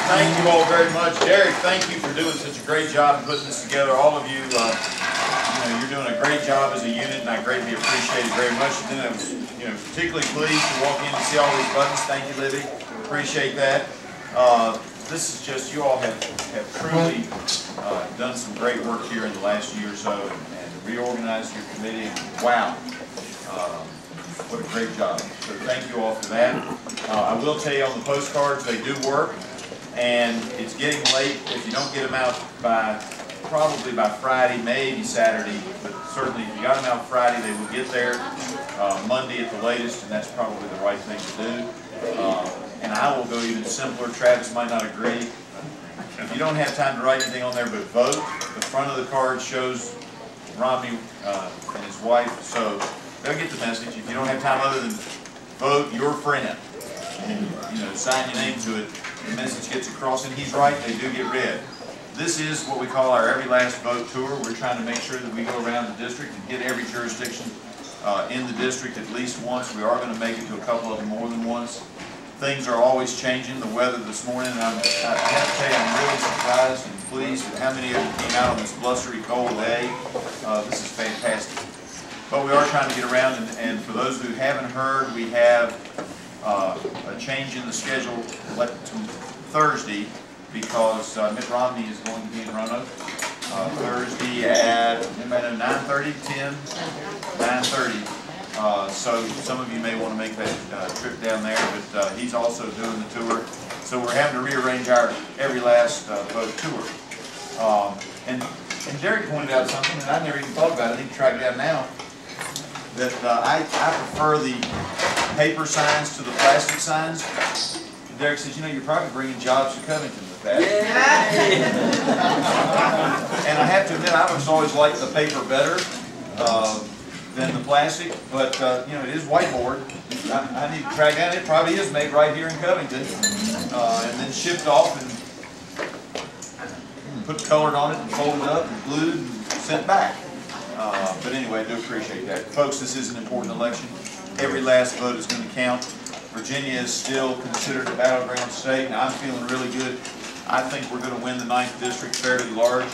Thank you all very much. Derek, thank you for doing such a great job in putting this together. All of you, you're doing a great job as a unit, and I greatly appreciate it very much. And then I was, particularly pleased to walk in and see all these buttons. Thank you, Libby. Appreciate that. This is just, you all have truly done some great work here in the last year or so, and reorganized your committee. And wow, what a great job. So thank you all for that. I will tell you on the postcards, they do work, and it's getting late. If you don't get them out probably by Friday, maybe Saturday, but certainly if you got them out Friday, they will get there Monday at the latest, and that's probably the right thing to do. And I will go even simpler. Travis might not agree. If you don't have time to write anything on there but vote, the front of the card shows Romney and his wife, so they'll get the message. If you don't have time other than vote your friend, and sign your name to it, the message gets across, and he's right, they do get read. This is what we call our Every Last Vote tour. We're trying to make sure that we go around the district and hit every jurisdiction in the district at least once. We are going to make it to a couple of them more than once. Things are always changing. The weather this morning, I have to tell you, I'm really surprised and pleased at how many of you came out on this blustery cold day. This is fantastic. But we are trying to get around, and for those who haven't heard, we have a change in the schedule to Thursday, because Mitt Romney is going to be in Roanoke Thursday at 9:30, 10, 9:30. So some of you may want to make that trip down there, but he's also doing the tour. So we're having to rearrange our Every Last Vote tour. And Derek pointed out something that I never even thought about. I need to track it down now. That I prefer the paper signs to the plastic signs. Derek says, you're probably bringing jobs to Covington with that. And I have to admit, I was always liked the paper better than the plastic, but it is whiteboard. I need to track down. It probably is made right here in Covington, and then shipped off and put colored on it and folded up and glued and sent back. But anyway, I do appreciate that. Folks, this is an important election. Every last vote is going to count. Virginia is still considered a battleground state, and I'm feeling really good. I think we're going to win the 9th district fairly large.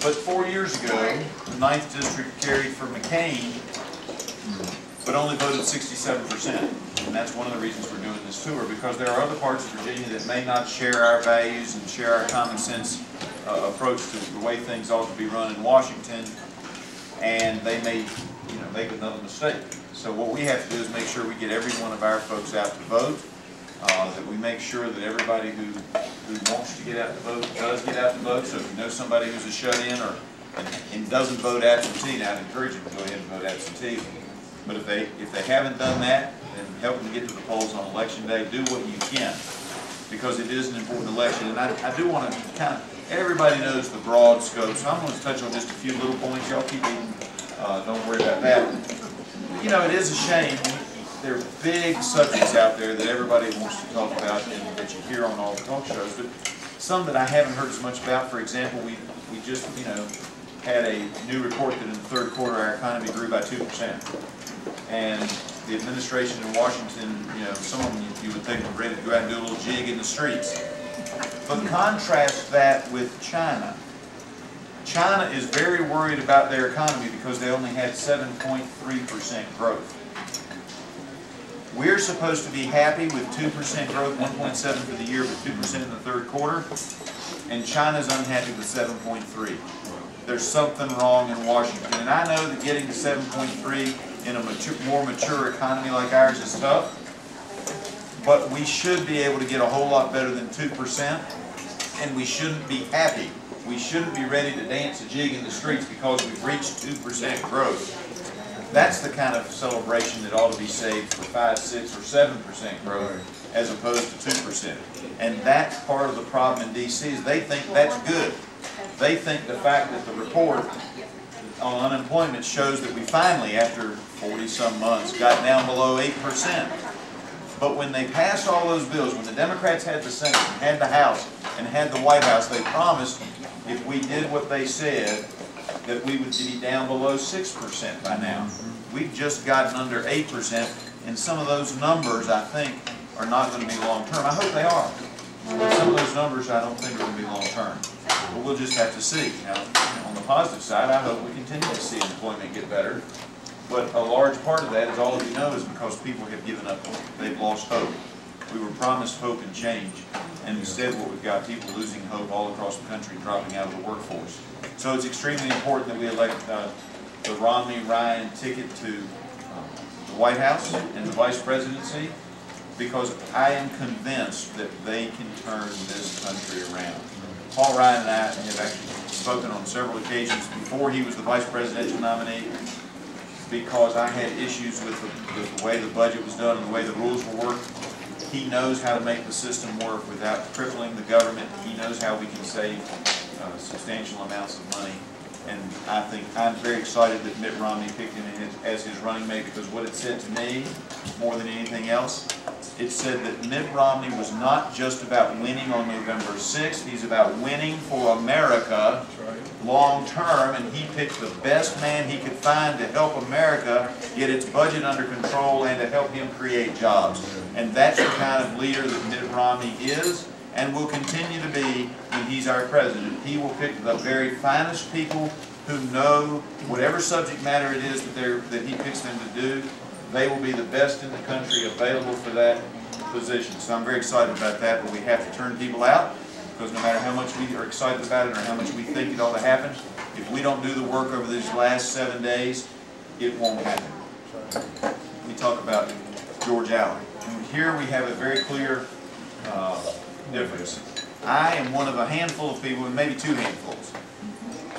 But 4 years ago, the 9th district carried for McCain, but only voted 67%. And that's one of the reasons we're doing this tour, because there are other parts of Virginia that may not share our values and share our common sense approach to the way things ought to be run in Washington, and they may make another mistake. So what we have to do is make sure we get every one of our folks out to vote, that we make sure that everybody who wants to get out to vote does get out to vote. So if you know somebody who's a shut-in and doesn't vote absentee, now I'd encourage them to go ahead and vote absentee. But if they haven't done that, then help them get to the polls on election day. Do what you can, because it is an important election. And I do want to everybody knows the broad scope, so I'm going to touch on just a few little points. Y'all keep eating. Don't worry about that. It is a shame. There are big subjects out there that everybody wants to talk about and that you hear on all the talk shows, but some that I haven't heard as much about. For example, we just had a new report that in the third quarter our economy grew by 2%, and the administration in Washington, some of them you would think were ready to go out and do a little jig in the streets. But contrast that with China. China is very worried about their economy because they only had 7.3% growth. We're supposed to be happy with 2% growth, 1.7 for the year, but 2% in the third quarter, and China's unhappy with 7.3. There's something wrong in Washington, and I know that getting to 7.3 in a more mature economy like ours is tough, but we should be able to get a whole lot better than 2%, and we shouldn't be happy. We shouldn't be ready to dance a jig in the streets because we've reached 2% growth. That's the kind of celebration that ought to be saved for 5, 6, or 7% growth as opposed to 2%. And that's part of the problem in D.C. is they think that's good. They think the fact that the report on unemployment shows that we finally, after 40-some months, got down below 8%. But when they passed all those bills, when the Democrats had the Senate and had the House and had the White House, they promised if we did what they said, that we would be down below 6% by now. We've just gotten under 8%, and some of those numbers, I think, are not going to be long-term. I hope they are. But some of those numbers I don't think are going to be long-term. But we'll just have to see. Now, on the positive side, I hope we continue to see employment get better. But a large part of that, as all of you know, is because people have given up hope. They've lost hope. We were promised hope and change, and instead what we've got, people losing hope all across the country, dropping out of the workforce. So it's extremely important that we elect the Romney-Ryan ticket to the White House and the vice presidency, because I am convinced that they can turn this country around. Paul Ryan and I have actually spoken on several occasions before he was the vice presidential nominee, because I had issues with the way the budget was done and the way the rules were worked. He knows how to make the system work without crippling the government. He knows how we can save substantial amounts of money. And I think I'm very excited that Mitt Romney picked him as his running mate, because what it said to me, more than anything else, it said that Mitt Romney was not just about winning on November 6th. He's about winning for America long term, and he picked the best man he could find to help America get its budget under control and to help him create jobs. And that's the kind of leader that Mitt Romney is and will continue to be when he's our president. He will pick the very finest people who know whatever subject matter it is that he picks them to do. They will be the best in the country available for that position. So I'm very excited about that, but we have to turn people out, because no matter how much we are excited about it or how much we think it ought to happen, if we don't do the work over these last 7 days, it won't happen. We talk about George Allen. And here we have a very clear difference. I am one of a handful of people, and maybe two handfuls,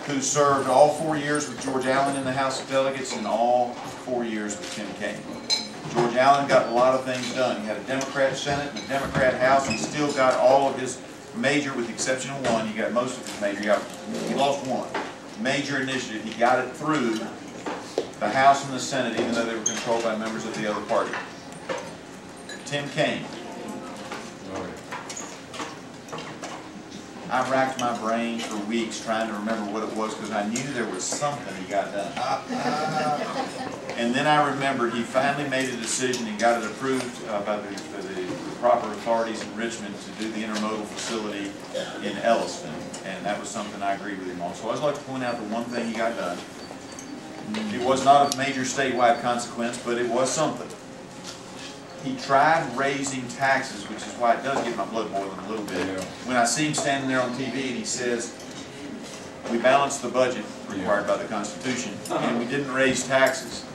who served all 4 years with George Allen in the House of Delegates and all 4 years with Tim Kaine. George Allen got a lot of things done. He had a Democrat Senate and a Democrat House. He still got all of his major, with the exception of one. He got most of his major. He lost one major initiative. He got it through the House and the Senate, even though they were controlled by members of the other party. Tim Kaine. I racked my brain for weeks trying to remember what it was, because I knew there was something he got done. And then I remembered he finally made a decision and got it approved by the proper authorities in Richmond to do the intermodal facility in Elliston. And that was something I agreed with him on. So I'd like to point out the one thing he got done. It was not of major statewide consequence, but it was something. He tried raising taxes, which is why it does get my blood boiling a little bit. When I see him standing there on TV and he says, we balanced the budget required by the Constitution, and we didn't raise taxes.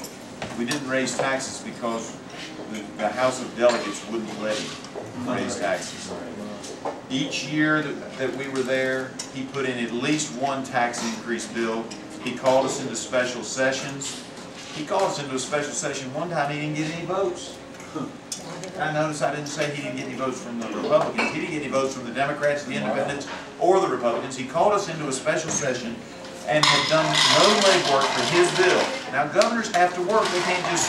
We didn't raise taxes because the House of Delegates wouldn't let him raise taxes. Each year that we were there, he put in at least one tax increase bill. He called us into special sessions. He called us into a special session one time, he didn't get any votes. I noticed I didn't say he didn't get any votes from the Republicans. He didn't get any votes from the Democrats, the Independents, or the Republicans. He called us into a special session and had done no legwork for his bill. Now, governors have to work. They can't just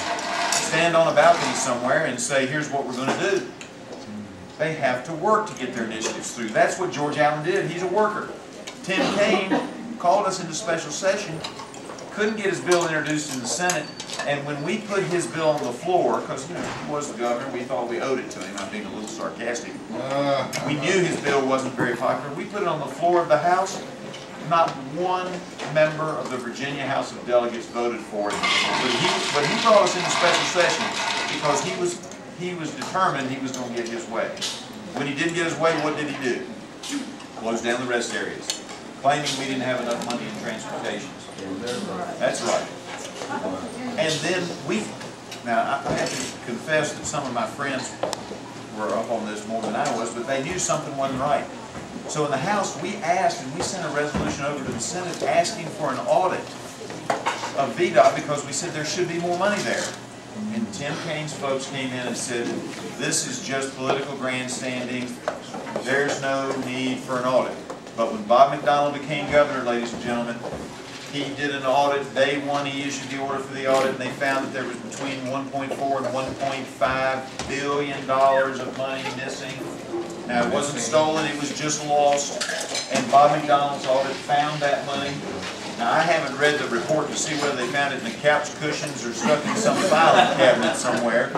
stand on a balcony somewhere and say, here's what we're going to do. They have to work to get their initiatives through. That's what George Allen did. He's a worker. Tim Kaine called us into special session, couldn't get his bill introduced in the Senate, and when we put his bill on the floor, because he was the governor, we thought we owed it to him. I'm being a little sarcastic. We knew his bill wasn't very popular. We put it on the floor of the House. Not one member of the Virginia House of Delegates voted for it. But he brought us into special session because he was determined he was going to get his way. When he didn't get his way, what did he do? Close down the rest areas, claiming we didn't have enough money in transportation. That's right. And then now I have to confess that some of my friends were up on this more than I was, but they knew something wasn't right. So in the House, we asked, and we sent a resolution over to the Senate asking for an audit of VDOT because we said there should be more money there. And Tim Kaine's folks came in and said, this is just political grandstanding. There's no need for an audit. But when Bob McDonnell became governor, ladies and gentlemen, he did an audit. Day one, he issued the order for the audit, and they found that there was between $1.4 and $1.5 billion of money missing. Now, it wasn't stolen, it was just lost, and Bob McDonnell's audit found that money. Now, I haven't read the report to see whether they found it in the couch cushions or stuck in some filing cabinet somewhere,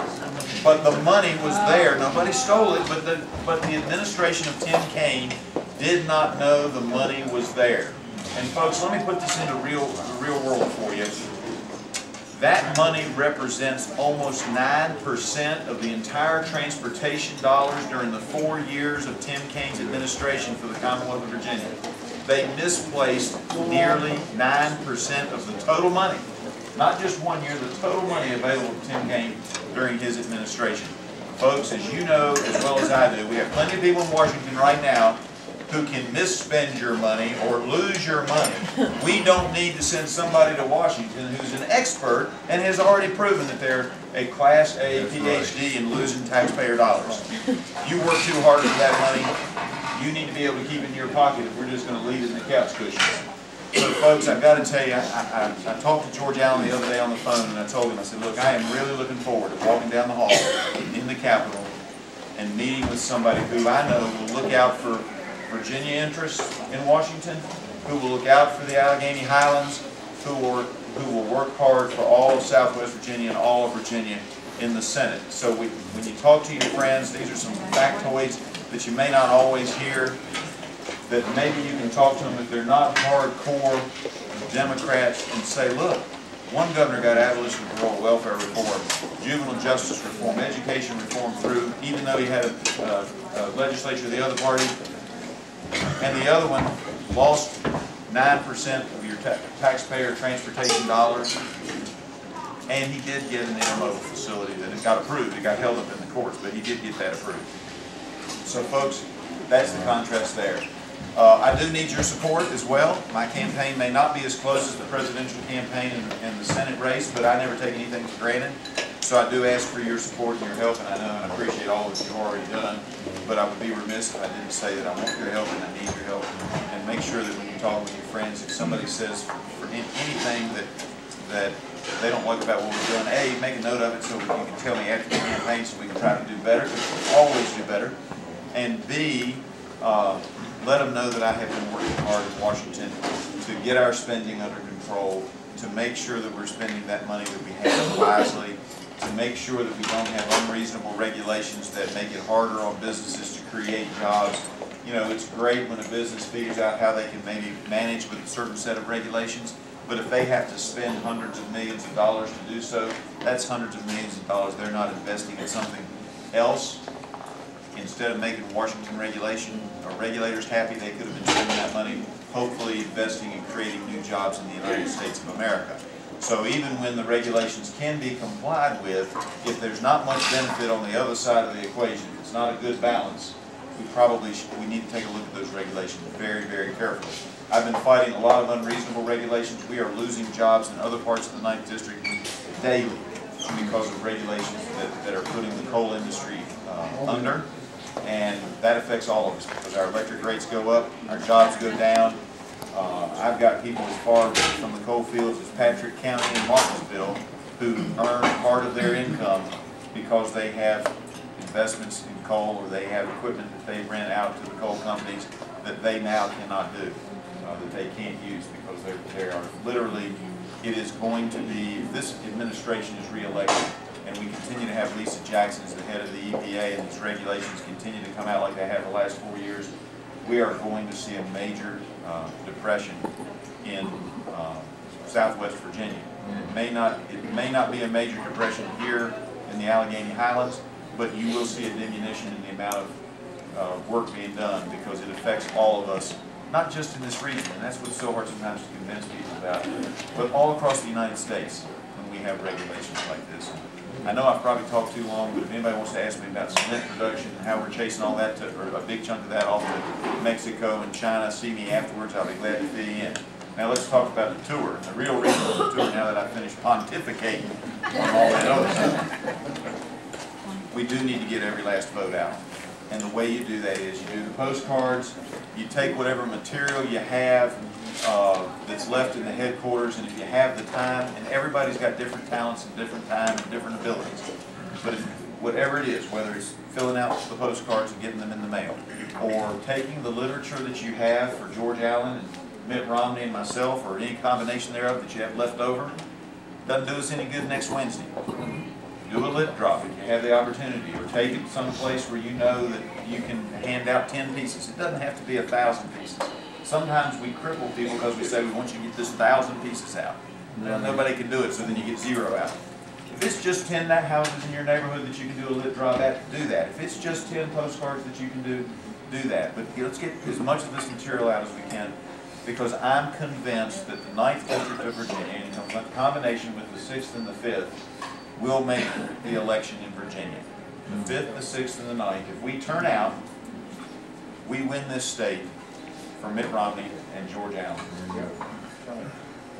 But the money was there. Nobody stole it, but the administration of Tim Kaine did not know the money was there. And folks, let me put this into the real world for you. That money represents almost 9% of the entire transportation dollars during the 4 years of Tim Kaine's administration for the Commonwealth of Virginia. They misplaced nearly 9% of the total money. Not just 1 year, the total money available to Tim Kaine during his administration. Folks, as you know as well as I do, we have plenty of people in Washington right now who can misspend your money or lose your money. We don't need to send somebody to Washington who's an expert and has already proven that they're a Class A PhD in losing taxpayer dollars. You work too hard for that money. You need to be able to keep it in your pocket if we're just going to leave it in the couch cushions. So folks, I've got to tell you, I talked to George Allen the other day on the phone, and I told him, I said, look, I am really looking forward to walking down the hall in the Capitol and meeting with somebody who I know will look out for Virginia interests in Washington, who will look out for the Alleghany Highlands, who will work hard for all of Southwest Virginia and all of Virginia in the Senate. So when you talk to your friends, these are some factoids that you may not always hear, that maybe you can talk to them if they're not hardcore Democrats and say, look, one governor got abolition of rural welfare reform, juvenile justice reform, education reform through, even though he had a legislature of the other party, and the other one lost 9% of your taxpayer transportation dollars, and he did get an intermodal facility that it got approved. It got held up in the courts, but he did get that approved. So folks, that's the contrast there. I do need your support as well. My campaign may not be as close as the presidential campaign and the Senate race, but I never take anything for granted. So I do ask for your support and your help, and I know and I appreciate all that you've already done. But I would be remiss if I didn't say that I want your help and I need your help. And make sure that when you talk with your friends, if somebody says for anything that they don't like about what we're doing, A, make a note of it so you can tell me after the campaign so we can try to do better, because we always do better. And B, let them know that I have been working hard in Washington to get our spending under control, to make sure that we're spending that money that we have wisely, to make sure that we don't have unreasonable regulations that make it harder on businesses to create jobs. You know, it's great when a business figures out how they can maybe manage with a certain set of regulations, but if they have to spend hundreds of millions of dollars to do so, that's hundreds of millions of dollars they're not investing in something else. Instead of making Washington regulators happy, they could have been spending that money hopefully investing in creating new jobs in the United States of America. So even when the regulations can be complied with, if there's not much benefit on the other side of the equation, if it's not a good balance, we need to take a look at those regulations very, very carefully. I've been fighting a lot of unreasonable regulations. We are losing jobs in other parts of the 9th District daily because of regulations that are putting the coal industry under. And that affects all of us because our electric rates go up, our jobs go down. I've got people as far from the coal fields as Patrick County and Martinsville who earn part of their income because they have investments in coal or they have equipment that they rent out to the coal companies that they now cannot do, that they can't use because they are literally, it is going to be, if this administration is re-elected, and we continue to have Lisa Jackson as the head of the EPA and these regulations continue to come out like they have the last 4 years, we are going to see a major depression in Southwest Virginia. It may not be a major depression here in the Alleghany Highlands, but you will see a diminution in the amount of work being done because it affects all of us, not just in this region, and that's what's so hard sometimes to convince people about, but all across the United States when we have regulations like this. I know I've probably talked too long, but if anybody wants to ask me about cement production and how we're chasing all that, or a big chunk of that off to Mexico and China, see me afterwards, I'll be glad to fill you in. Now let's talk about the tour, and the real reason for the tour now that I've finished pontificating on all that other stuff. We do need to get every last vote out. And the way you do that is you do the postcards, you take whatever material you have that's left in the headquarters, and if you have the time, and everybody's got different talents and different time and different abilities, but whatever it is, whether it's filling out the postcards and getting them in the mail, or taking the literature that you have for George Allen and Mitt Romney and myself, or any combination thereof that you have left over, doesn't do us any good next Wednesday. do a lip drop if you have the opportunity, or take it someplace where you know that you can hand out 10 pieces. It doesn't have to be 1,000 pieces. Sometimes we cripple people because we say we want you to get this 1,000 pieces out. Well, nobody can do it, so then you get 0 out. If it's just 10 houses in your neighborhood that you can do a lip drop at, do that. If it's just 10 postcards that you can do that. But let's get as much of this material out as we can, because I'm convinced that the 9th District of Virginia, in combination with the 6th and the 5th, will make the election in Virginia. The 5th, the 6th, and the 9th. If we turn out, we win this state for Mitt Romney and George Allen.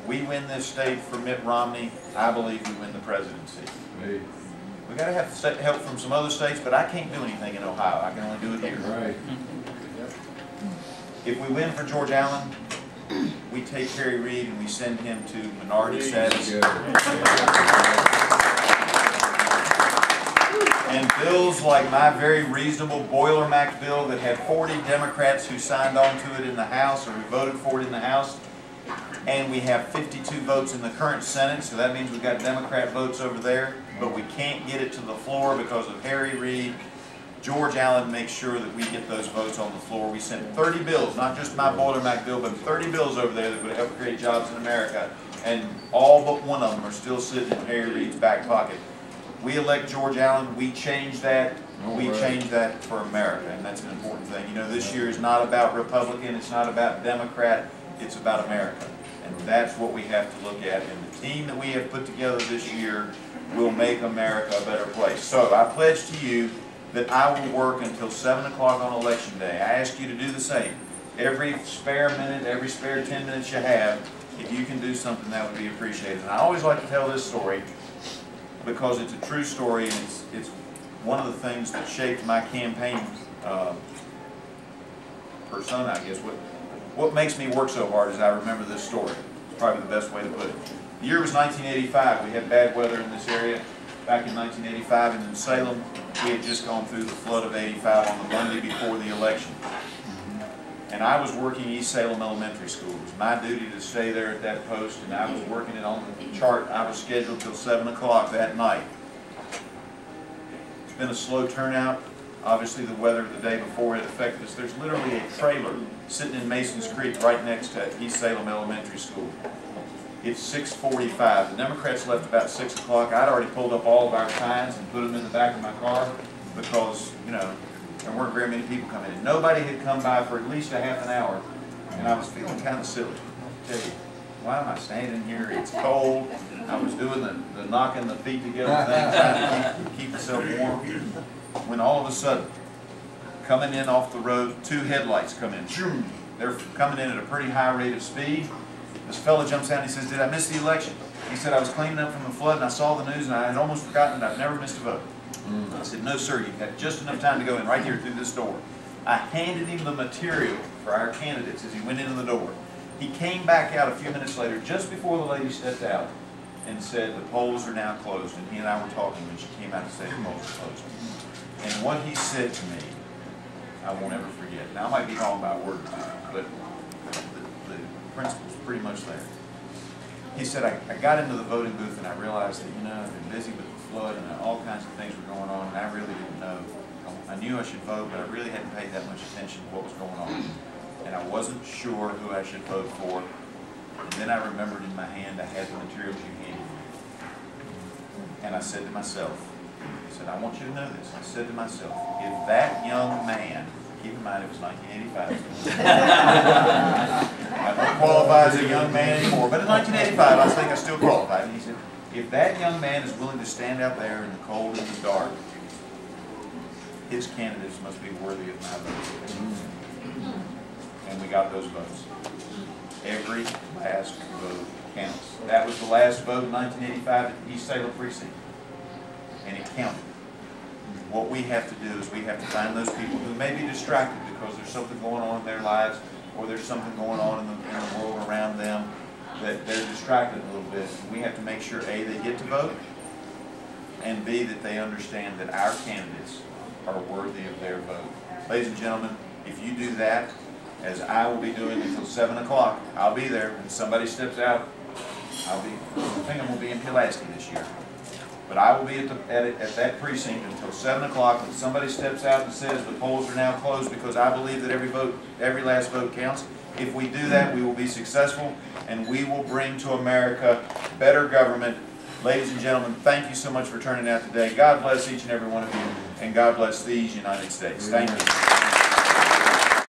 We win this state for Mitt Romney, I believe we win the presidency. We got to have help from some other states, but I can't do anything in Ohio. I can only do it here. Right. If we win for George Allen, we take Harry Reid and we send him to minority status. And bills like my very reasonable Boiler Mac bill that had 40 Democrats who signed on to it in the House, or who voted for it in the House, and we have 52 votes in the current Senate, so that means we've got Democrat votes over there, but we can't get it to the floor because of Harry Reid. George Allen makes sure that we get those votes on the floor. We sent 30 bills, not just my Boiler Mac bill, but 30 bills over there that would help create jobs in America, and all but one of them are still sitting in Harry Reid's back pocket. We elect George Allen, we change that, we change that for America, and that's an important thing. You know, this year is not about Republican, it's not about Democrat, it's about America. And that's what we have to look at, and the team that we have put together this year will make America a better place. So I pledge to you that I will work until 7 o'clock on Election Day. I ask you to do the same. Every spare minute, every spare 10 minutes you have, if you can do something, that would be appreciated. And I always like to tell this story because it's a true story, and it's one of the things that shaped my campaign persona, I guess. What makes me work so hard is I remember this story. It's probably the best way to put it. The year was 1985. We had bad weather in this area back in 1985, and in Salem, we had just gone through the flood of '85 on the Monday before the election. And I was working East Salem Elementary School. It was my duty to stay there at that post, and I was working it on the chart. I was scheduled till 7 o'clock that night. It's been a slow turnout. Obviously, the weather the day before had affected us. There's literally a trailer sitting in Masons Creek right next to East Salem Elementary School. It's 6:45. The Democrats left about 6 o'clock. I'd already pulled up all of our signs and put them in the back of my car because, you know, there weren't very many people coming in. Nobody had come by for at least a half an hour, and I was feeling kind of silly. I tell you, why am I standing here? It's cold. I was doing the knocking the feet together thing, trying to keep myself warm. When all of a sudden, coming in off the road, 2 headlights come in. They're coming in at a pretty high rate of speed. This fellow jumps out and he says, "Did I miss the election?" He said, "I was cleaning up from the flood and I saw the news and I had almost forgotten that I've never missed a vote." I said, "No, sir, you've got just enough time to go in right here through this door." I handed him the material for our candidates as he went into the door. He came back out a few minutes later, just before the lady stepped out, and said, "The polls are now closed." And he and I were talking when she came out to say the polls are closed. And what he said to me, I won't ever forget. Now, I might be wrong by word, but the principle's pretty much there. He said, I got into the voting booth and I realized that, you know, I've been busy with the flood and all kinds of things were going on, and I really didn't know. I knew I should vote, but I really hadn't paid that much attention to what was going on. And I wasn't sure who I should vote for. And then I remembered in my hand I had the materials you handed me. And I said to myself, I said, "I want you to know this." I said to myself, if that young man, keep in mind it was 1985, I don't qualify as a young man anymore, but in 1985 I think I still qualified. And he said, if that young man is willing to stand out there in the cold and the dark, his candidates must be worthy of my vote. And we got those votes. Every last vote counts. That was the last vote in 1985 at the East Salem precinct. And it counted. What we have to do is we have to find those people who may be distracted because there's something going on in their lives, or there's something going on in the world around them that they're distracted a little bit. We have to make sure, A, they get to vote, and B, that they understand that our candidates are worthy of their vote. Ladies and gentlemen, if you do that, as I will be doing until 7 o'clock, I'll be there. When somebody steps out, I think I'm going to be in Pulaski this year. But I will be at that precinct until 7 o'clock. When somebody steps out and says the polls are now closed, because I believe that every last vote counts. If we do that, we will be successful, and we will bring to America better government. Ladies and gentlemen, thank you so much for turning out today. God bless each and every one of you, and God bless these United States. Thank you.